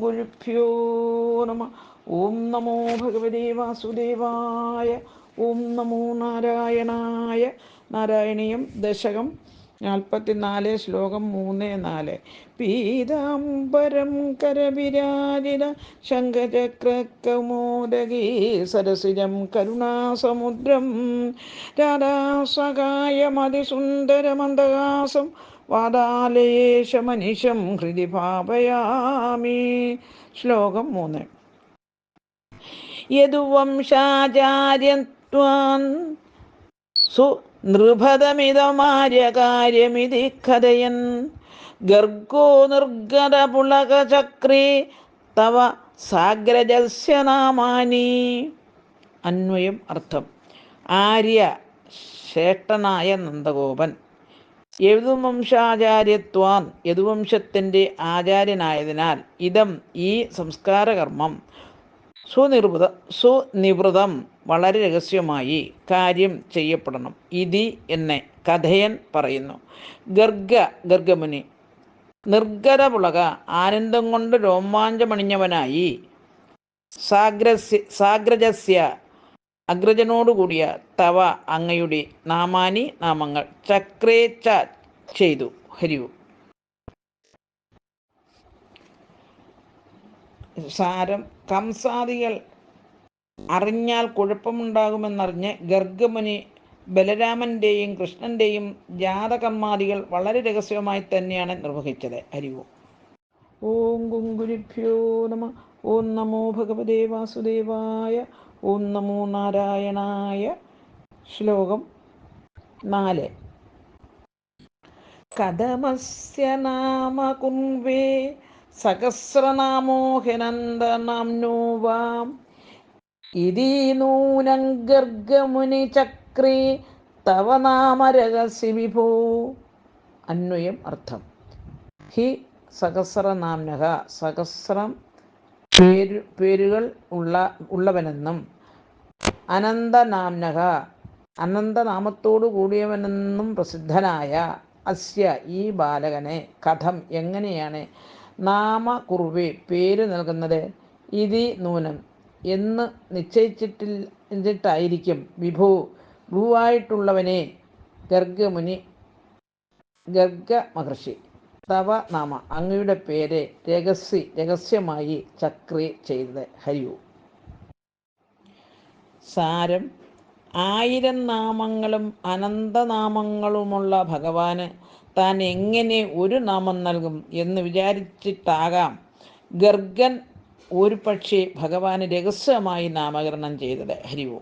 ഗുരുഭ്യോ നമ. ഓം നമോ ഭഗവതേ വാസുദേവായ. ഓം നമോ നാരായണായ. നാരായണീയം ദശകം 44, ശ്ലോകം 3-4. പീതാംബരം കരവിരാജിത ശംഖചക്രകൗമോദഗീ സരസിജം കരുണാസമുദ്രം രാധാസഹായമതിസുന്ദരമന്ദഹാസം വാതാലയേശമനിശം ഹൃദി ഭാവയാമി. ശ്ലോകം 3. യദുവംശാചാര്യത്വാൻ സുനൃഭതമിതമാര്യകാര്യമിതി കഥയൻ ഗർഗോ നിർഗതപുളകചക്രേ തവ സാഗ്രജസ്യ നാമാനി. അന്വയം അർത്ഥം. ആര്യ ശ്രേഷ്ഠനായ നന്ദഗോപൻ യദുവംശാചാര്യത്വാൻ യദുവംശത്തിൻ്റെ ആചാര്യനായതിനാൽ ഇതം ഈ സംസ്കാരകർമ്മം സുനിവൃതം വളരെ രഹസ്യമായി കാര്യം ചെയ്യപ്പെടണം. ഇതി എന്നെ കഥയൻ പറയുന്നു. ഗർഗമുനി നിർഗതപുളക ആനന്ദം കൊണ്ട് രോമാഞ്ചമണിഞ്ഞവനായി സാഗ്രജസ്യ അഗ്രജനോടുകൂടിയ തവ അങ്ങയുടെ നാമാനി നാമങ്ങൾ ചക്രേച്ച ചെയ്തു. ഹരിവും. സാരം. കംസാദികൾ അറിഞ്ഞാൽ കുഴപ്പമുണ്ടാകുമെന്നറിഞ്ഞ് ഗർഗമുനി ബലരാമൻ്റെയും കൃഷ്ണൻ്റെയും ജാതകർമാദികൾ വളരെ രഹസ്യമായി തന്നെയാണ് നിർവഹിച്ചത്. ഹരിവും. ഓം ഗുരുഭ്യോ നമ. ഓം നമോ ഭഗവതേ വാസുദേവായ. ഓം നമോ നാരായണായ. ശ്ലോകം 4. കഥമസ്യ നാമ കുൻവേ സഹസ്രനാമോ ഹ്യനന്ദനാംനോ വാം ഇതി നൂനം ഗർഗമുനി ചക്രേ തവ നാമ രഹസ്യ വിഭോ. അന്വയം അർത്ഥം. ഹി സഹസ്രനാംനഃ സഹസ്രം പേരുകൾ ഉള്ളവനെന്നും അനന്തനാംനഃ അനന്തനാമത്തോടു കൂടിയവനെന്നും പ്രസിദ്ധനായ അസ്യ ഈ ബാലകനെ കഥം എങ്ങനെയാണ് നാമ കുർവേ പേര് നൽകുന്നത് ഇതി നൂനം എന്ന് നിശ്ചയിച്ചിട്ടായിരിക്കും വിഭു ഭൂവായിട്ടുള്ളവനെ ഗർഗ മഹർഷി തവ നാമ അങ്ങയുടെ പേര് രഹസ്യമായി ചക്രേ ചെയ്തത്. ഹരിയോ. സാരം. 1000 നാമങ്ങളും അനന്തനാമങ്ങളുമുള്ള ഭഗവാന് താൻ എങ്ങനെ ഒരു നാമം നൽകും എന്ന് വിചാരിച്ചിട്ടാകാം ഗർഗൻ ഒരു പക്ഷേ ഭഗവാന് രഹസ്യമായി നാമകരണം ചെയ്തത്. ഹരിവോ.